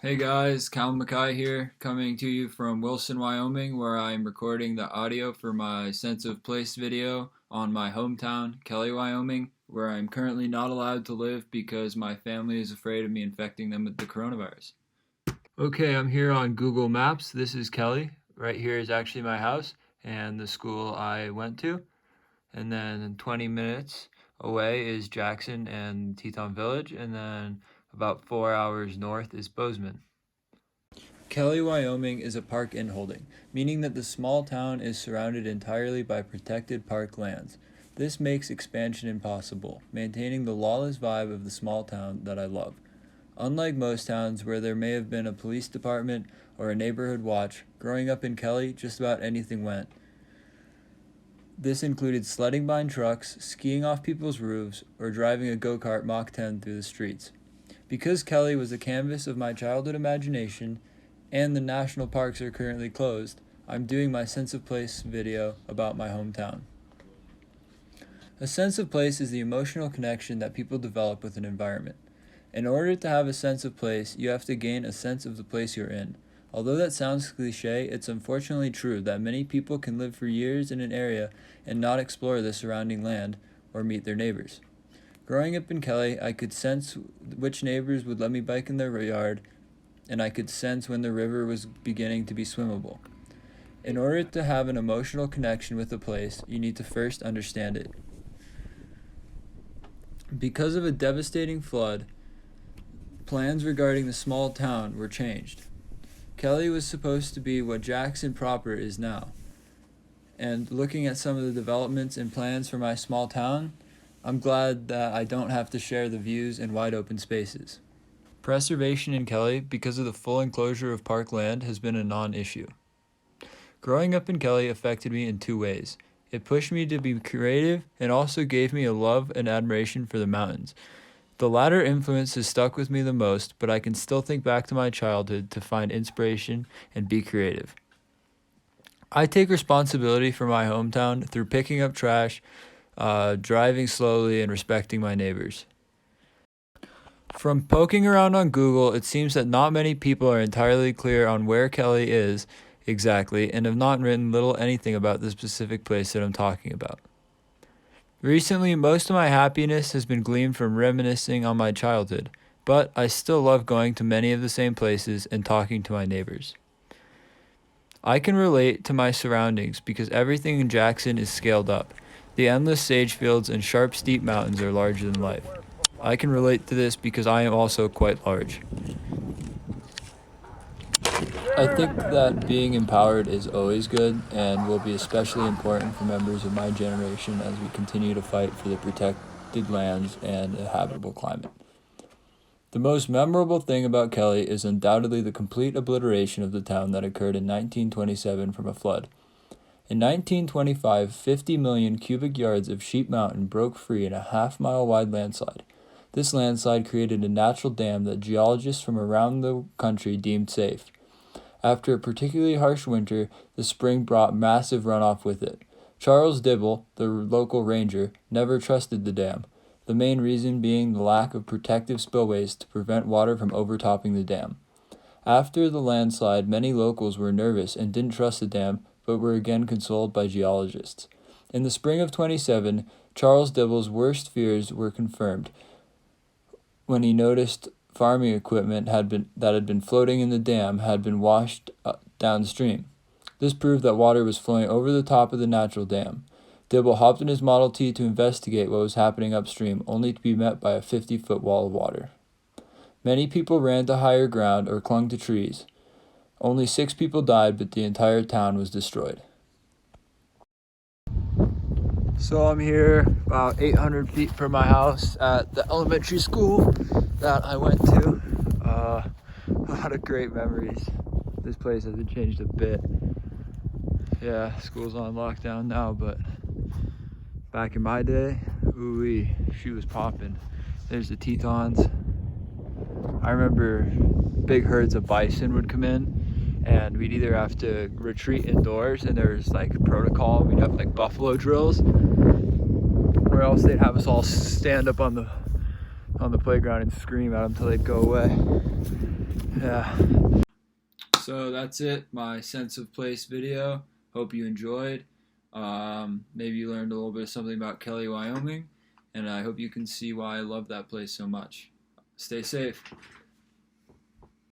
Hey guys, Callum Mackay here, coming to you from Wilson, Wyoming, where I'm recording the audio for my Sense of Place video on my hometown, Kelly, Wyoming, where I'm currently not allowed to live because my family is afraid of me infecting them with the coronavirus. Okay, I'm here on Google Maps. This is Kelly. Right here is actually my house and the school I went to. And then 20 minutes away is Jackson and Teton Village, and then about 4 hours north is Bozeman. Kelly, Wyoming is a park inholding, meaning that the small town is surrounded entirely by protected park lands. This makes expansion impossible, maintaining the lawless vibe of the small town that I love. Unlike most towns where there may have been a police department or a neighborhood watch, growing up in Kelly, just about anything went. This included sledding behind trucks, skiing off people's roofs, or driving a go-kart Mach 10 through the streets. Because Kelly was a canvas of my childhood imagination, and the national parks are currently closed, I'm doing my Sense of Place video about my hometown. A sense of place is the emotional connection that people develop with an environment. In order to have a sense of place, you have to gain a sense of the place you're in. Although that sounds cliche, it's unfortunately true that many people can live for years in an area and not explore the surrounding land or meet their neighbors. Growing up in Kelly, I could sense which neighbors would let me bike in their yard, and I could sense when the river was beginning to be swimmable. In order to have an emotional connection with a place, you need to first understand it. Because of a devastating flood, plans regarding the small town were changed. Kelly was supposed to be what Jackson proper is now. And looking at some of the developments and plans for my small town, I'm glad that I don't have to share the views and wide open spaces. Preservation in Kelly, because of the full enclosure of park land, has been a non-issue. Growing up in Kelly affected me in two ways. It pushed me to be creative and also gave me a love and admiration for the mountains. The latter influence has stuck with me the most, but I can still think back to my childhood to find inspiration and be creative. I take responsibility for my hometown through picking up trash, driving slowly, and respecting my neighbors. From poking around on Google, it seems that not many people are entirely clear on where Kelly is exactly and have not written little anything about the specific place that I'm talking about. Recently, most of my happiness has been gleaned from reminiscing on my childhood, but I still love going to many of the same places and talking to my neighbors. I can relate to my surroundings because everything in Jackson is scaled up. The endless sage fields and sharp, steep mountains are larger than life. I can relate to this because I am also quite large. I think that being empowered is always good and will be especially important for members of my generation as we continue to fight for the protected lands and a habitable climate. The most memorable thing about Kelly is undoubtedly the complete obliteration of the town that occurred in 1927 from a flood. In 1925, 50 million cubic yards of Sheep Mountain broke free in a half-mile wide landslide. This landslide created a natural dam that geologists from around the country deemed safe. After a particularly harsh winter, the spring brought massive runoff with it. Charles Dibble, the local ranger, never trusted the dam, the main reason being the lack of protective spillways to prevent water from overtopping the dam. After the landslide, many locals were nervous and didn't trust the dam, but were again consoled by geologists. In the spring of 27, Charles Dibble's worst fears were confirmed when he noticed farming equipment that had been floating in the dam had been washed downstream. This proved that water was flowing over the top of the natural dam. Dibble hopped in his Model T to investigate what was happening upstream, only to be met by a 50-foot wall of water. Many people ran to higher ground or clung to trees. Only 6 people died, but the entire town was destroyed. So I'm here about 800 feet from my house at the elementary school that I went to. A lot of great memories. This place hasn't changed a bit. Yeah, school's on lockdown now, but back in my day, ooh-wee, she was popping. There's the Tetons. I remember big herds of bison would come in, and we'd either have to retreat indoors, and there's like a protocol. We'd have like buffalo drills, or else they'd have us all stand up on the on the playground and scream at them until they'd go away. Yeah. So that's it, my sense of place video. Hope you enjoyed. Maybe you learned a little bit of something about Kelly, Wyoming, and I hope you can see why I love that place so much. Stay safe.